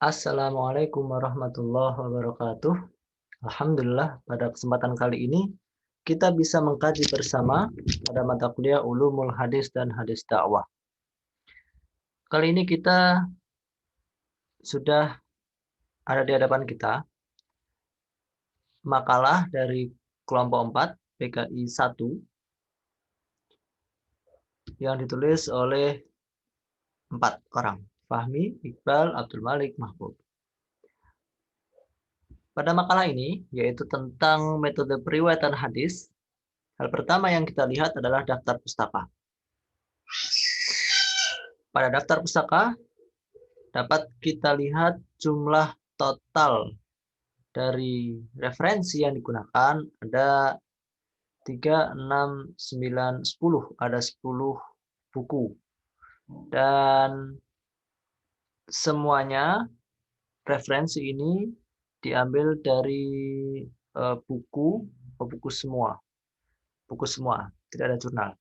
Assalamualaikum warahmatullahi wabarakatuh. Alhamdulillah, pada kesempatan kali ini kita bisa mengkaji bersama pada mata kuliah Ulumul Hadis dan Hadis Dakwah. Kali ini kita sudah ada di hadapan kita makalah dari kelompok 4 PKI 1 yang ditulis oleh 4 orang, Fahmi, Iqbal, Abdul Malik, Mahfud. Pada makalah ini, yaitu tentang metode periwayatan hadis, hal pertama yang kita lihat adalah daftar pustaka. Pada daftar pustaka dapat kita lihat jumlah total dari referensi yang digunakan ada 3, 6, 9, 10. Ada 10 buku. Dan semuanya referensi ini diambil dari buku semua. Buku semua, tidak ada jurnal.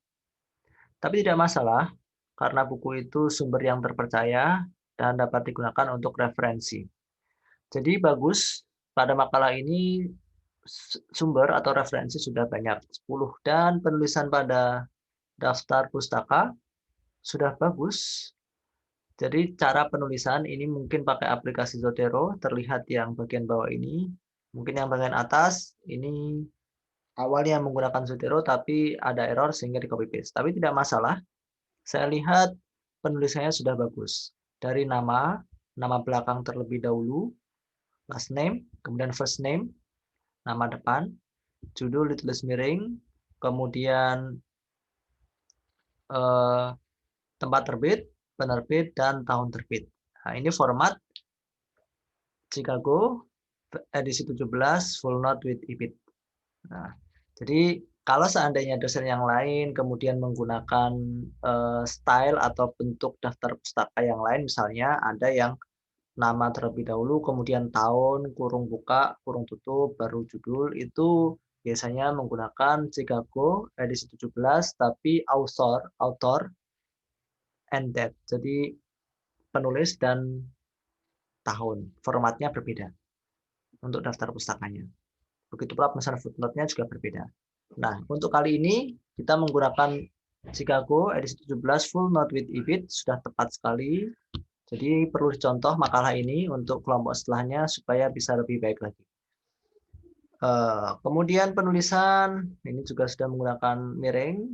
Tapi tidak masalah, karena buku itu sumber yang terpercaya dan dapat digunakan untuk referensi. Jadi bagus, pada makalah ini sumber atau referensi sudah banyak, 10. Dan penulisan pada daftar pustaka sudah bagus. Jadi cara penulisan ini mungkin pakai aplikasi Zotero, terlihat yang bagian bawah ini. Mungkin yang bagian atas, ini awalnya menggunakan Zotero, tapi ada error sehingga di copy paste. Tapi tidak masalah, saya lihat penulisannya sudah bagus. Dari nama belakang terlebih dahulu, last name, kemudian first name, nama depan, judul ditulis miring, kemudian tempat terbit, penerbit, dan tahun terbit. Nah, ini format Chicago edisi 17 full note with IPIT. Nah, jadi kalau seandainya dosen yang lain kemudian menggunakan style atau bentuk daftar pustaka yang lain, misalnya ada yang nama terlebih dahulu, kemudian tahun, kurung buka, kurung tutup, baru judul, itu biasanya menggunakan Chicago edisi 17, tapi author, and date. Jadi penulis dan tahun. Formatnya berbeda untuk daftar pustakanya. Begitu pula pemesanan footnote-nya juga berbeda. Nah, untuk kali ini kita menggunakan Chicago edisi 17 full note with IPIT, sudah tepat sekali. Jadi perlu dicontoh makalah ini untuk kelompok setelahnya supaya bisa lebih baik lagi. Kemudian penulisan ini juga sudah menggunakan miring,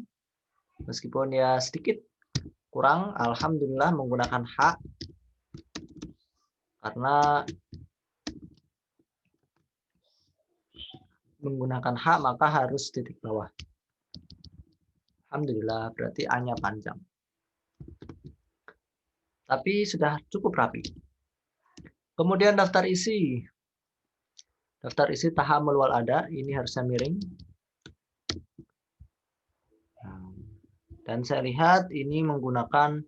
meskipun ya sedikit kurang. Alhamdulillah menggunakan hak, karena menggunakan hak maka harus titik bawah. Alhamdulillah, berarti A-nya panjang. Tapi sudah cukup rapi. Kemudian daftar isi. Daftar isi tahamul wal ada, ini harusnya miring. Dan saya lihat ini menggunakan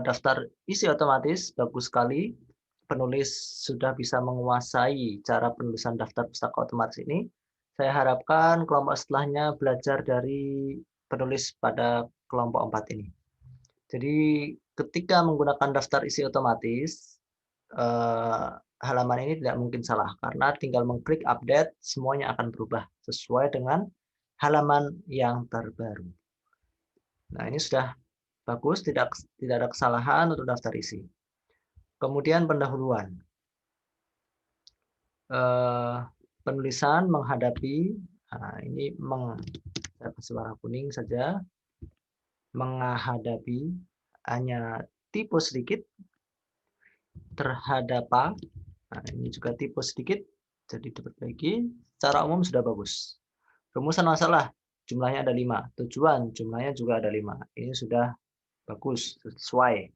daftar isi otomatis, bagus sekali. Penulis sudah bisa menguasai cara penulisan daftar pustaka otomatis ini. Saya harapkan kelompok setelahnya belajar dari penulis pada kelompok 4 ini. Jadi ketika menggunakan daftar isi otomatis, halaman ini tidak mungkin salah, karena tinggal mengklik update, semuanya akan berubah sesuai dengan halaman yang terbaru. Nah, ini sudah bagus, tidak ada kesalahan untuk daftar isi. Kemudian pendahuluan. Penulisan menghadapi, nah ini saya kasih warna kuning saja, menghadapi, hanya tipe sedikit, terhadap, nah ini juga tipe sedikit, jadi diperbaiki. Secara umum sudah bagus. Rumusan masalah, jumlahnya ada 5. Tujuan, jumlahnya juga ada 5. Ini sudah bagus, sesuai.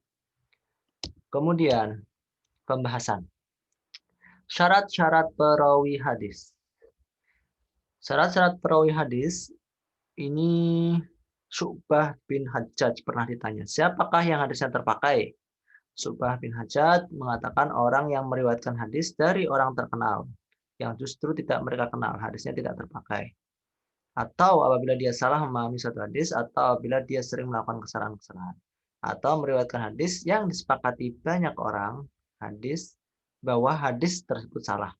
Kemudian, pembahasan. Syarat-syarat perawi hadis. Syarat-syarat perawi hadis, ini Syu'bah bin Hajjaj pernah ditanya, siapakah yang hadisnya terpakai? Syu'bah bin Hajjaj mengatakan orang yang meriwayatkan hadis dari orang terkenal, yang justru tidak mereka kenal, hadisnya tidak terpakai. Atau apabila dia salah memahami suatu hadis, atau apabila dia sering melakukan kesalahan-kesalahan. Atau meriwayatkan hadis yang disepakati banyak orang, hadis bahwa hadis tersebut salah.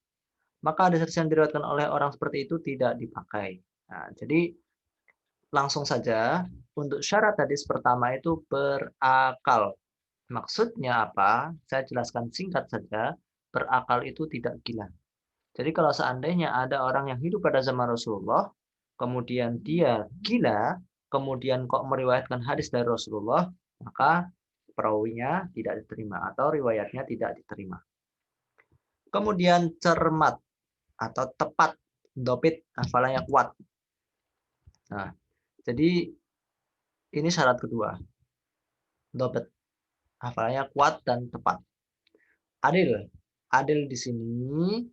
Maka hadis yang diriwayatkan oleh orang seperti itu tidak dipakai. Nah, jadi langsung saja untuk syarat hadis pertama itu berakal. Maksudnya apa? Saya jelaskan singkat saja. Berakal itu tidak gila. Jadi kalau seandainya ada orang yang hidup pada zaman Rasulullah, kemudian dia gila, kemudian kok meriwayatkan hadis dari Rasulullah, maka perawinya tidak diterima atau riwayatnya tidak diterima. Kemudian cermat atau tepat, dopit, hafalannya kuat. Nah, jadi ini syarat kedua, dopit, hafalannya kuat dan tepat. Adil, adil di sini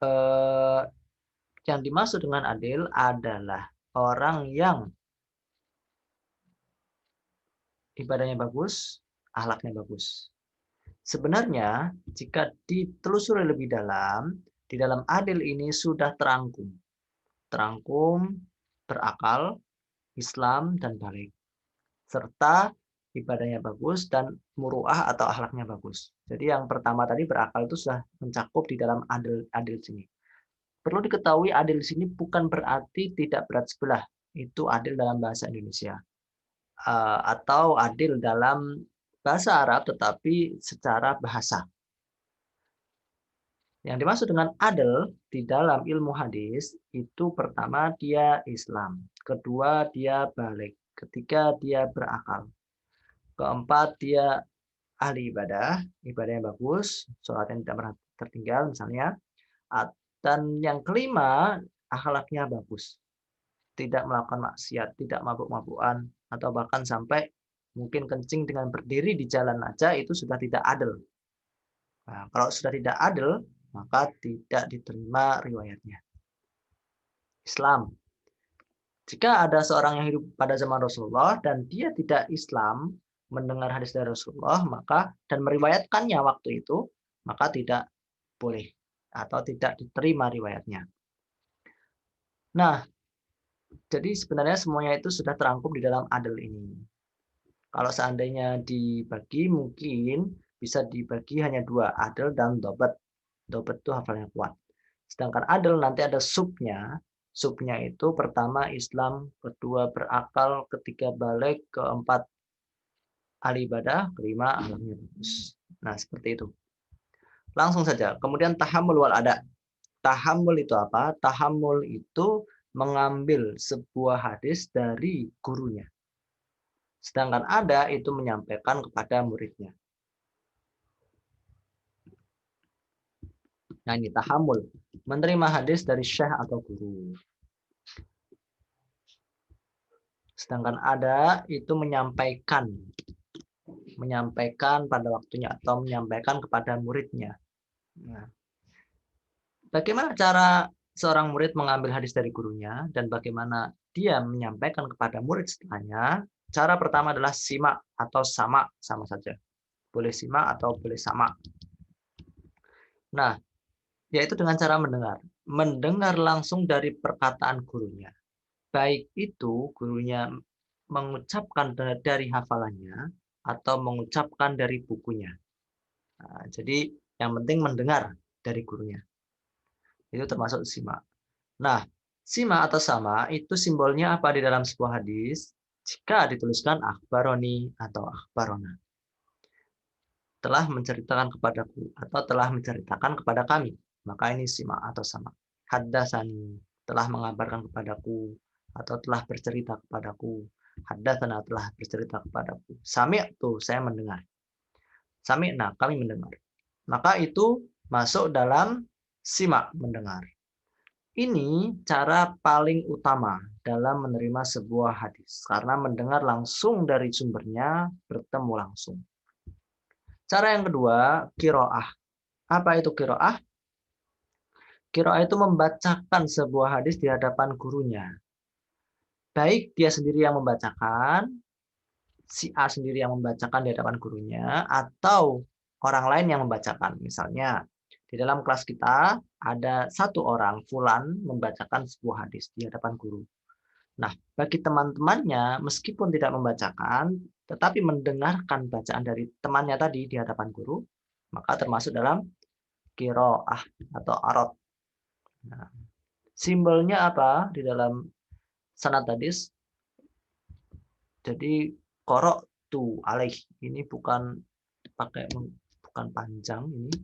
eh, yang dimaksud dengan adil adalah orang yang ibadahnya bagus, akhlaknya bagus. Sebenarnya, jika ditelusuri lebih dalam, di dalam adil ini sudah terangkum. Terangkum, berakal, Islam, dan balik. Serta ibadahnya bagus dan muruah atau akhlaknya bagus. Jadi yang pertama tadi berakal itu sudah mencakup di dalam adil sini. Perlu diketahui adil di sini bukan berarti tidak berat sebelah. Itu adil dalam bahasa Indonesia. Atau adil dalam bahasa Arab tetapi secara bahasa. Yang dimaksud dengan adil di dalam ilmu hadis itu pertama dia Islam, kedua dia balik, ketiga dia berakal, keempat dia ahli ibadah, ibadahnya bagus, sholatnya tidak pernah tertinggal misalnya, dan yang kelima akhlaknya bagus, tidak melakukan maksiat, tidak mabuk-mabukan, atau bahkan sampai mungkin kencing dengan berdiri di jalan aja itu sudah tidak adil. Nah, kalau sudah tidak adil, maka tidak diterima riwayatnya. Islam. Jika ada seorang yang hidup pada zaman Rasulullah dan dia tidak Islam, mendengar hadis dari Rasulullah, maka dan meriwayatkannya waktu itu, maka tidak boleh atau tidak diterima riwayatnya. Nah, jadi sebenarnya semuanya itu sudah terangkum di dalam adil ini. Kalau seandainya dibagi, mungkin bisa dibagi hanya dua, adil dan dobat. Dobat itu hafalnya kuat. Sedangkan adil nanti ada subnya. Subnya itu pertama Islam, kedua berakal, ketiga balik, keempat ahli ibadah, kelima akhlaknya bagus. Nah, seperti itu. Langsung saja. Kemudian tahammul wal ada. Tahammul itu apa? Tahammul itu mengambil sebuah hadis dari gurunya. Sedangkan ada itu menyampaikan kepada muridnya. Nah, ini tahammul. Menerima hadis dari syekh atau guru. Sedangkan ada itu menyampaikan pada waktunya atau menyampaikan kepada muridnya. Nah, bagaimana cara seorang murid mengambil hadis dari gurunya dan bagaimana dia menyampaikan kepada murid setelahnya? Cara pertama adalah simak atau sama saja. Boleh simak atau boleh sama. Nah, yaitu dengan cara mendengar. Mendengar langsung dari perkataan gurunya. Baik itu gurunya mengucapkan dari hafalannya atau mengucapkan dari bukunya. Nah, jadi yang penting mendengar dari gurunya. Itu termasuk simak. Nah, simak atau sama itu simbolnya apa di dalam sebuah hadis? Jika dituliskan akhbaroni atau akhbarona. Telah menceritakan kepadaku atau telah menceritakan kepada kami. Maka ini simak atau sama. Haddasani telah mengabarkan kepadaku atau telah bercerita kepadaku. Haddatsana telah bercerita kepadaku. Sami'tu saya mendengar. Sami'na kami mendengar. Maka itu masuk dalam simak mendengar. Ini cara paling utama dalam menerima sebuah hadis karena mendengar langsung dari sumbernya, bertemu langsung. Cara yang kedua, qiraah. Apa itu qiraah? Qiraah itu membacakan sebuah hadis di hadapan gurunya. Baik dia sendiri yang membacakan, si A sendiri yang membacakan di hadapan gurunya, atau orang lain yang membacakan. Misalnya, di dalam kelas kita ada satu orang, Fulan, membacakan sebuah hadis di hadapan guru. Nah, bagi teman-temannya, meskipun tidak membacakan, tetapi mendengarkan bacaan dari temannya tadi di hadapan guru, maka termasuk dalam qiraah atau arad. Nah, simbolnya apa di dalam sanad hadis? Jadi qara'tu alaih ini bukan pakai bukan panjang ini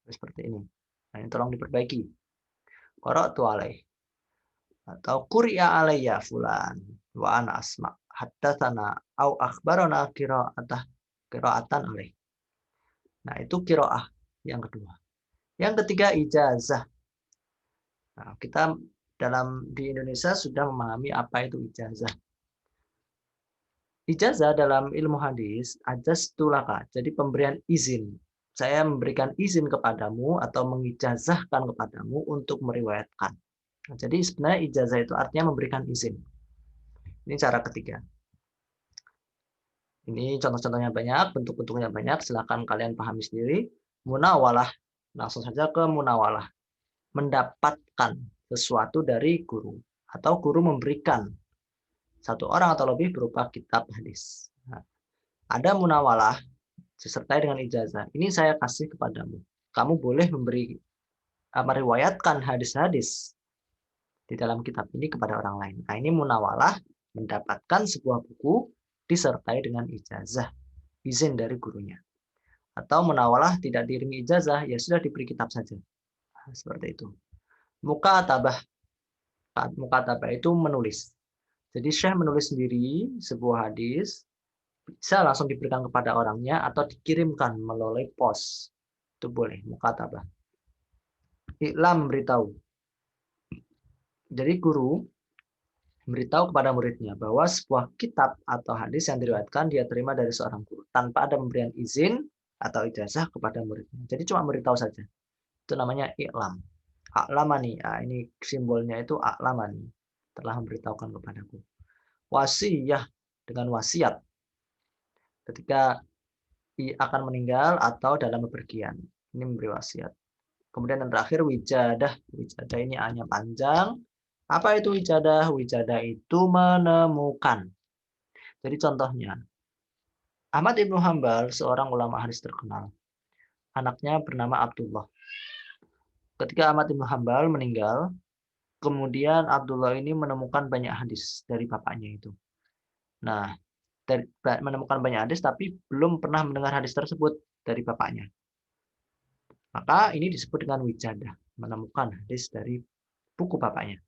seperti ini. Nah, ini tolong diperbaiki. Qara'tu alaih atau quri'a alayya fulan wa ana asma haddatsana au akhbarana qira'atan alaih. Nah, itu qiraah yang kedua. Yang ketiga ijazah. Nah, kita di Indonesia sudah memahami apa itu ijazah. Ijazah dalam ilmu hadis ajaztulaka, jadi pemberian izin. Saya memberikan izin kepadamu atau mengijazahkan kepadamu untuk meriwayatkan. Nah, jadi sebenarnya ijazah itu artinya memberikan izin. Ini cara ketiga. Ini contoh-contohnya banyak, bentuk-bentuknya banyak, silakan kalian pahami sendiri. Munawalah, langsung saja ke munawalah. Mendapatkan sesuatu dari guru atau guru memberikan satu orang atau lebih berupa kitab hadis. Nah, ada munawalah disertai dengan ijazah. Ini saya kasih kepadamu. Kamu boleh meriwayatkan hadis-hadis di dalam kitab ini kepada orang lain. Nah, ini munawalah mendapatkan sebuah buku disertai dengan ijazah, izin dari gurunya. Atau munawalah tidak diiringi ijazah, ya sudah diberi kitab saja. Nah, seperti itu. Mukatabah. Mukatabah itu menulis. Jadi Syekh menulis sendiri sebuah hadis, bisa langsung diberikan kepada orangnya atau dikirimkan melalui pos. Itu boleh, mukatabah. Iklam beritahu. Jadi guru memberitahu kepada muridnya bahwa sebuah kitab atau hadis yang diriwayatkan dia terima dari seorang guru tanpa ada pemberian izin atau ijazah kepada muridnya. Jadi cuma memberitahu saja. Itu namanya iklam. A'lamani. Nah, ini simbolnya itu a'lamani. Telah memberitahukan kepadaku. Wasiyah dengan wasiat. Ketika akan meninggal atau dalam bepergian. Ini memberi wasiat. Kemudian yang terakhir wijadah. Wijadah ini hanya panjang. Apa itu wijadah? Wijadah itu menemukan. Jadi contohnya, Ahmad Ibnu Hambal, seorang ulama hadis terkenal. Anaknya bernama Abdullah. Ketika Ahmad Ibnu Hambal meninggal, kemudian Abdullah ini menemukan banyak hadis dari bapaknya itu. Nah, menemukan banyak hadis tapi belum pernah mendengar hadis tersebut dari bapaknya. Maka ini disebut dengan wijadah, menemukan hadis dari buku bapaknya.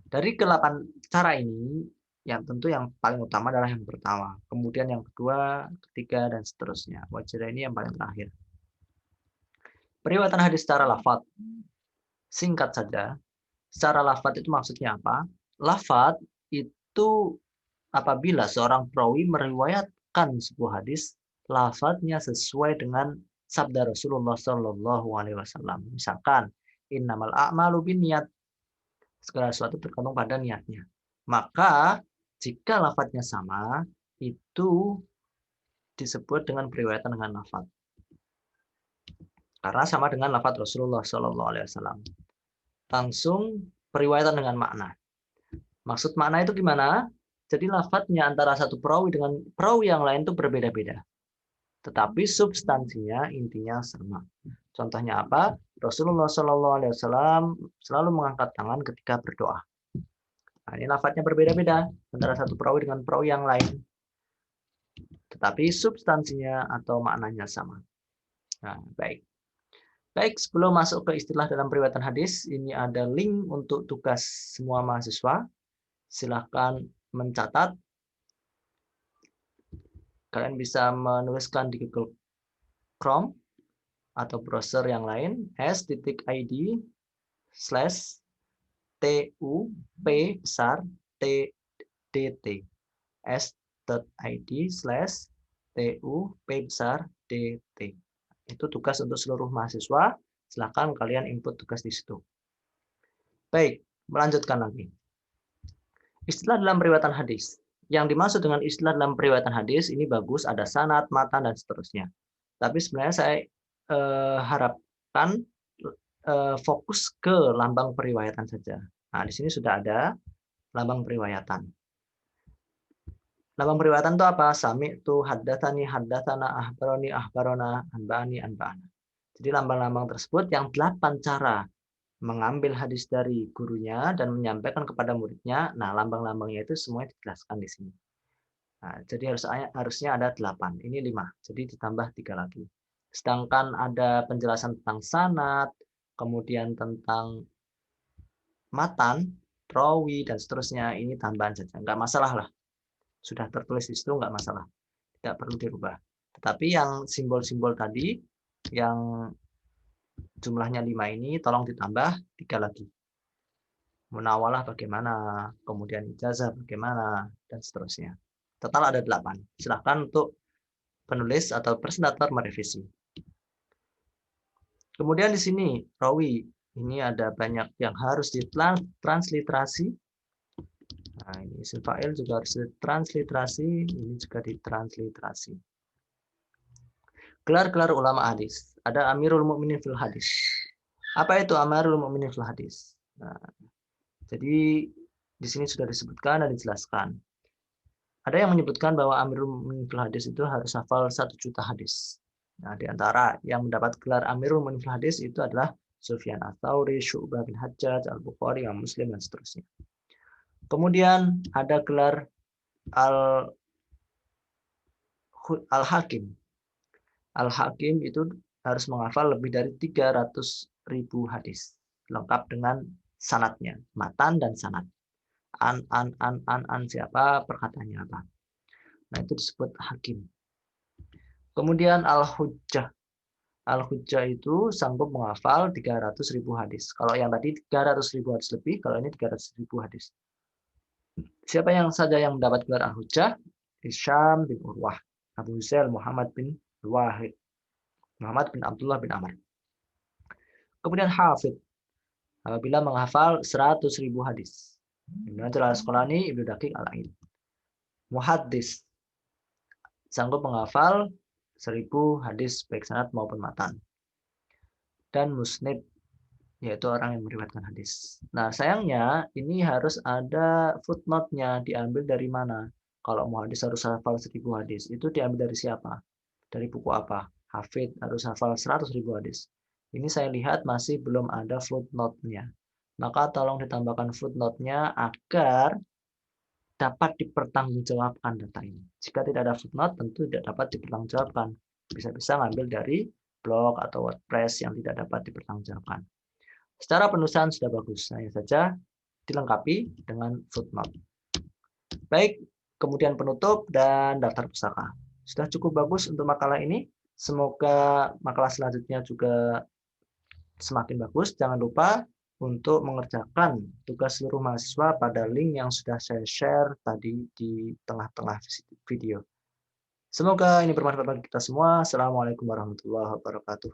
Dari ke-8 cara ini, yang tentu yang paling utama adalah yang pertama. Kemudian yang kedua, ketiga, dan seterusnya. Wijadah ini yang paling terakhir. Periwayatan hadis secara lafaz. Singkat saja. Secara lafaz itu maksudnya apa? Lafaz itu apabila seorang perawi meriwayatkan sebuah hadis, lafaznya sesuai dengan sabda Rasulullah Shallallahu Alaihi Wasallam. Misalkan, innamal a'malu binniyat. Segala sesuatu tergantung pada niatnya. Maka jika lafadznya sama, itu disebut dengan periwayatan dengan lafadz. Karena sama dengan lafadz Rasulullah Shallallahu Alaihi Wasallam. Langsung periwayatan dengan makna. Maksud makna itu gimana? Jadi lafadznya antara satu perawi dengan perawi yang lain itu berbeda-beda. Tetapi substansinya intinya sama. Contohnya apa? Rasulullah Shallallahu Alaihi Wasallam selalu mengangkat tangan ketika berdoa. Nah, ini lafadznya berbeda-beda antara satu perawi dengan perawi yang lain. Tetapi substansinya atau maknanya sama. Nah, baik. Baik, sebelum masuk ke istilah dalam periwayatan hadis, ini ada link untuk tugas semua mahasiswa. Silahkan mencatat. Kalian bisa menuliskan di Google Chrome atau browser yang lain s.id/tup besar tdt s.id/tup besar dt. Itu tugas untuk seluruh mahasiswa. Silahkan kalian input tugas di situ. Baik, melanjutkan lagi. Istilah dalam periwayatan hadis. Yang dimaksud dengan istilah dalam periwayatan hadis ini bagus, ada sanad, matan, dan seterusnya. Tapi sebenarnya saya harapkan fokus ke lambang periwayatan saja. Nah, di sini sudah ada lambang periwayatan. Lambang periwayatan itu apa? Sami'tu, haddatsani, haddatsana, akhbaroni, akhbarona, anba'ani, anba'ana. Jadi lambang-lambang tersebut yang 8 cara mengambil hadis dari gurunya dan menyampaikan kepada muridnya. Nah, lambang-lambangnya itu semuanya dijelaskan di sini. Nah, jadi harusnya ada 8. Ini 5. Jadi ditambah 3 lagi. Sedangkan ada penjelasan tentang sanad, kemudian tentang matan, rawi, dan seterusnya. Ini tambahan saja. Nggak masalah lah. Sudah tertulis di situ, nggak masalah. Tidak perlu dirubah. Tetapi yang simbol-simbol tadi, yang jumlahnya 5 ini, tolong ditambah 3 lagi. Munawalah bagaimana, kemudian ijazah bagaimana, dan seterusnya. Total ada 8. Silahkan untuk penulis atau presentator merevisi. Kemudian di sini, rawi. Ini ada banyak yang harus ditransliterasi. Nah, ini isim fa'il juga harus ditransliterasi. Ini juga ditransliterasi. Gelar-gelar ulama hadis. Ada Amirul Mukminin fil hadis. Apa itu Amirul Mukminin fil hadis? Nah, jadi di sini sudah disebutkan dan dijelaskan. Ada yang menyebutkan bahwa Amirul Mukminin fil hadis itu harus hafal 1 juta hadis. Nah, di antara yang mendapat gelar Amirul Mukminin fil hadis itu adalah Sufyan ats-Tsauri, Syu'bah bin Hajjaj, Al-Bukhari, Muslim, dan seterusnya. Kemudian ada gelar Al-Hakim. Al-Hakim itu harus menghafal lebih dari 300.000 hadis. Lengkap dengan sanadnya, matan dan sanad. An siapa, perkataannya apa. Nah, itu disebut hakim. Kemudian Al-Hujjah. Al-Hujjah itu sanggup menghafal 300.000 hadis. Kalau yang tadi 300.000 hadis lebih, kalau ini 300.000 hadis. Siapa yang saja yang mendapat gelar Al-Hujjah? Hisham bin Urwah, Abu Zail Muhammad bin Wahid, Muhammad bin Abdullah bin Amr. Kemudian Hafidh, apabila menghafal 100.000 hadis. Ibnu Hajar al-Asqalani, Ibnu Daqiq al-Aid. Muhaddis, sanggup menghafal 1.000 hadis baik sanad maupun matan. Dan musnid, yaitu orang yang meriwayatkan hadis. Nah, sayangnya ini harus ada footnote-nya, diambil dari mana? Kalau mau hadis harus hafal 1.000 hadis, itu diambil dari siapa? Dari buku apa? Hafid harus hafal 100.000 hadis. Ini saya lihat masih belum ada footnote-nya. Maka tolong ditambahkan footnote-nya agar dapat dipertanggungjawabkan data ini. Jika tidak ada footnote, tentu tidak dapat dipertanggungjawabkan. Bisa-bisa ngambil dari blog atau WordPress yang tidak dapat dipertanggungjawabkan. Secara penulisan sudah bagus, hanya saja dilengkapi dengan footnote. Baik, kemudian penutup dan daftar pustaka. Sudah cukup bagus untuk makalah ini. Semoga makalah selanjutnya juga semakin bagus. Jangan lupa untuk mengerjakan tugas seluruh mahasiswa pada link yang sudah saya share tadi di tengah-tengah video. Semoga ini bermanfaat bagi kita semua. Assalamualaikum warahmatullahi wabarakatuh.